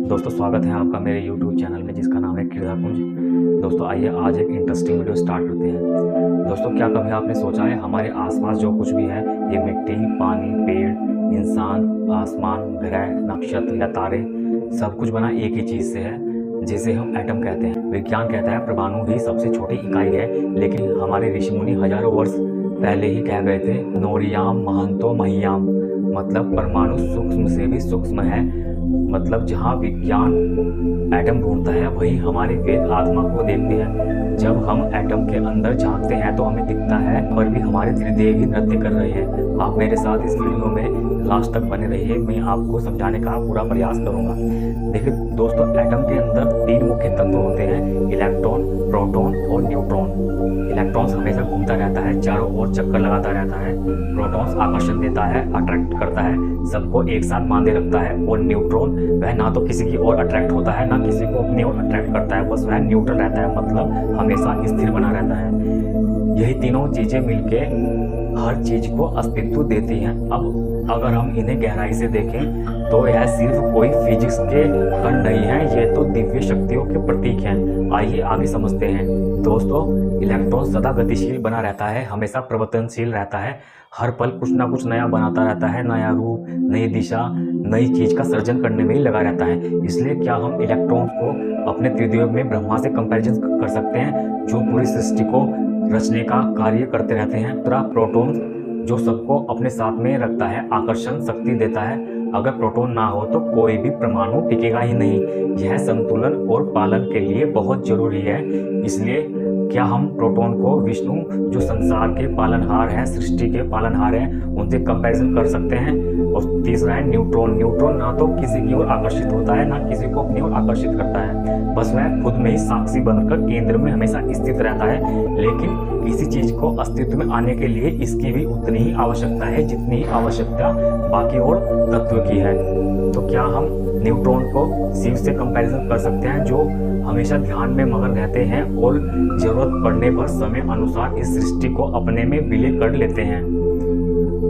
दोस्तों स्वागत है आपका मेरे YouTube चैनल में जिसका नाम है क्रीड़ाकुंज। दोस्तों आइए आज एक इंटरेस्टिंग वीडियो स्टार्ट करते हैं। दोस्तों क्या कभी आपने सोचा है हमारे आसपास जो कुछ भी है, ये मिट्टी, पानी, पेड़, इंसान, आसमान, ग्रह, नक्षत्र या तारे, सब कुछ बना एक ही चीज़ से है जिसे हम एटम कहते हैं। विज्ञान कहता है परमाणु ही सबसे छोटी इकाई है, लेकिन हमारे ऋषि मुनि हजारों वर्ष पहले ही कह गए थे नोरियाम महंतो महियाम, मतलब परमाणु सूक्ष्म से भी सूक्ष्म है। मतलब जहाँ विज्ञान एटम ढूंढता है वही हमारे वेद आत्मा को देखते हैं। जब हम एटम के अंदर झांकते हैं तो हमें दिखता है पर भी हमारे त्रिदेव ही नृत्य कर रहे हैं। आप मेरे साथ इस वीडियो में लास्ट तक बने रहिए, मैं आपको समझाने का पूरा प्रयास करूंगा। देखिए दोस्तों, एटम के अंदर तीन मुख्य तत्व होते हैं, इलेक्ट्रॉन, प्रोटॉन और न्यूट्रॉन। इलेक्ट्रॉन्स हमेशा घूमता रहता है, चारों ओर चक्कर लगाता रहता है। प्रोटॉन्स आकर्षण देता है, अट्रैक्ट करता है, सबको एक साथ बांधे रखता है। और न्यूट्रॉन वह ना तो किसी की ओर अट्रैक्ट होता है ना किसी को अपनी ओर अट्रैक्ट करता है, बस वह न्यूट्रल रहता है, मतलब हमेशा स्थिर बना रहता है। यही तीनों चीजें मिलके हर चीज को अस्तित्व देती हैं। अब अगर हम इन्हें गहराई से देखें तो यह सिर्फ कोई फिजिक्स के कण नहीं है, ये तो दिव्य शक्तियों के प्रतीक हैं। आइए आगे समझते हैं। दोस्तों, इलेक्ट्रॉन सदा गतिशील बना रहता है, हमेशा परिवर्तनशील रहता है, हर पल कुछ ना कुछ नया बनाता रहता है, नया रूप, नई दिशा, नई चीज का सृजन करने में ही लगा रहता है। इसलिए क्या हम इलेक्ट्रॉन को अपने त्रिदेव में ब्रह्मा से कंपैरिजन कर सकते हैं, जो पूरी सृष्टि को रचने का कार्य करते रहते हैं। दूसरा प्रोटॉन, जो सबको अपने साथ में रखता है, आकर्षण शक्ति देता है। अगर प्रोटॉन ना हो तो कोई भी परमाणु टिकेगा ही नहीं। यह संतुलन और पालन के लिए बहुत जरूरी है। इसलिए क्या हम प्रोटॉन को विष्णु, जो संसार के पालनहार हैं, सृष्टि के पालनहार हैं, उनसे कंपैरिजन कर सकते हैं। और तीसरा है न्यूट्रॉन। न्यूट्रॉन ना तो किसी की ओर आकर्षित होता है ना किसी को अपनी ओर आकर्षित करता है, बस वह खुद में ही साक्षी बनकर केंद्र में हमेशा स्थित रहता है। लेकिन किसी चीज को अस्तित्व में आने के लिए इसकी भी उतनी ही आवश्यकता है जितनी ही आवश्यकता बाकी और तत्व की है। तो क्या हम न्यूट्रॉन को शिव से कंपैरिजन कर सकते हैं, जो हमेशा ध्यान में मगन रहते हैं और जरूरत पड़ने पर समय अनुसार इस सृष्टि को अपने में विलय कर लेते हैं।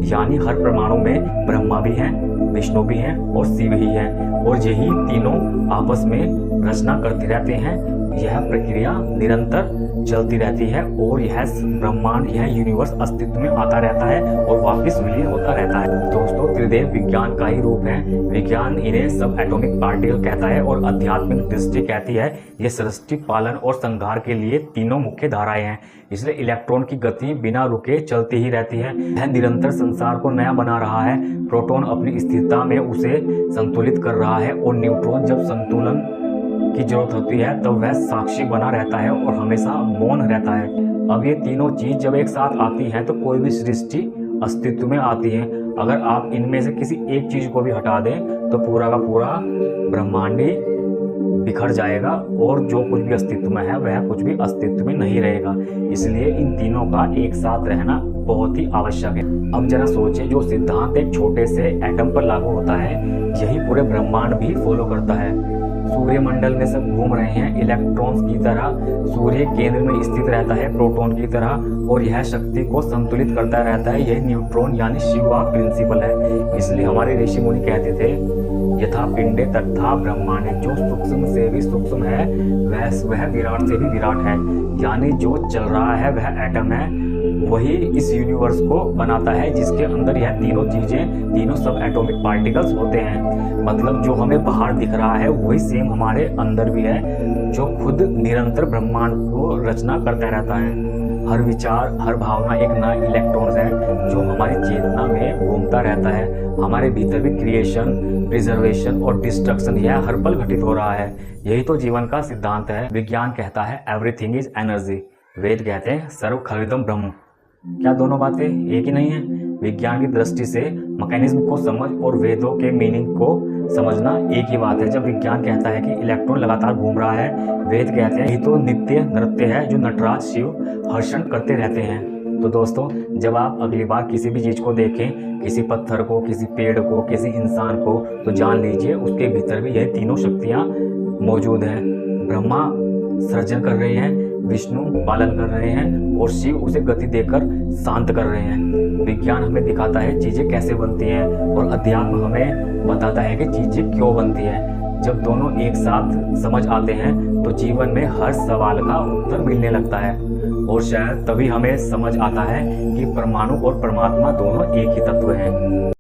यानी हर परमाणु में ब्रह्मा भी है, विष्णु भी है और शिव ही है, और यही तीनों आपस में रचना करते रहते हैं। यह प्रक्रिया निरंतर चलती रहती है और यह ब्रह्मांड, यह यूनिवर्स अस्तित्व में आता रहता है और वापस विलीन होता रहता है। दोस्तों, त्रिदेव विज्ञान का ही रूप है। विज्ञान इन्हें सब एटॉमिक पार्टिकल कहता है और आध्यात्मिक दृष्टि कहती है ये सृष्टि, पालन और संहार के लिए तीनों मुख्य धाराएं हैं। इसलिए इलेक्ट्रॉन की गति बिना रुके चलती ही रहती है, यह निरंतर संसार को नया बना रहा है। प्रोटॉन अपनी स्थिरता में उसे संतुलित कर रहा है और न्यूट्रॉन जब संतुलन की जरूरत होती है तब वह साक्षी बना रहता है और हमेशा मौन रहता है। अब ये तीनों चीज जब एक साथ आती हैं तो कोई भी सृष्टि अस्तित्व में आती है। अगर आप इनमें से किसी एक चीज को भी हटा दें तो पूरा का पूरा ब्रह्मांड ही बिखर जाएगा और जो कुछ भी अस्तित्व में है वह कुछ भी अस्तित्व में नहीं रहेगा। इसलिए इन तीनों का एक साथ रहना बहुत ही आवश्यक है। अब जरा सोचिए, जो सिद्धांत एक छोटे से एटम पर लागू होता है यही पूरे ब्रह्मांड भी फॉलो करता है। सूर्यमंडल में सब घूम रहे हैं इलेक्ट्रॉन्स की तरह, सूर्य केंद्र में स्थित रहता है प्रोटॉन की तरह और यह शक्ति को संतुलित करता रहता है। यही न्यूट्रॉन यानी शिवा प्रिंसिपल है। इसलिए हमारे ऋषि मुनि कहते थे यथा पिंडे तथा ब्रह्मांडे, जो सूक्ष्म से भी सूक्ष्म है वह विराट से भी विराट है। यानी जो चल रहा है वह एटम है, वही इस यूनिवर्स को बनाता है जिसके अंदर यह तीनों चीजें, तीनों सब एटॉमिक पार्टिकल्स होते हैं। मतलब जो हमें बाहर दिख रहा है वही सेम हमारे अंदर भी है, जो खुद निरंतर ब्रह्मांड को रचना करता रहता है। हर विचार, हर भावना एक नया इलेक्ट्रॉन है जो हमारी चेतना में घूमता रहता है। हमारे भीतर भी क्रिएशन, प्रिजर्वेशन और डिस्ट्रक्शन यह हर पल घटित हो रहा है। यही तो जीवन का सिद्धांत है। विज्ञान कहता है एवरीथिंग इज एनर्जी, वेद कहते हैं सर्व खलिदम ब्रह्म। क्या दोनों बातें एक ही नहीं है? विज्ञान की दृष्टि से मैकेनिज्म को समझ और वेदों के मीनिंग को समझना एक ही बात है। जब विज्ञान कहता है कि इलेक्ट्रॉन लगातार घूम रहा है, वेद कहते हैं ये तो नित्य नृत्य है जो नटराज शिव हर्षण करते रहते हैं। तो दोस्तों, जब आप अगली बार किसी भी चीज को देखें, किसी पत्थर को, किसी पेड़ को, किसी इंसान को, तो जान लीजिए उसके भीतर भी यह तीनों शक्तियां मौजूद हैं। ब्रह्मा सृजन कर रहे हैं, विष्णु पालन कर रहे हैं और शिव उसे गति देकर शांत कर रहे हैं। विज्ञान हमें दिखाता है चीजें कैसे बनती हैं और अध्यात्म हमें बताता है कि चीजें क्यों बनती हैं। जब दोनों एक साथ समझ आते हैं तो जीवन में हर सवाल का उत्तर मिलने लगता है। और शायद तभी हमें समझ आता है कि परमाणु और परमात्मा दोनों एक ही तत्व हैं।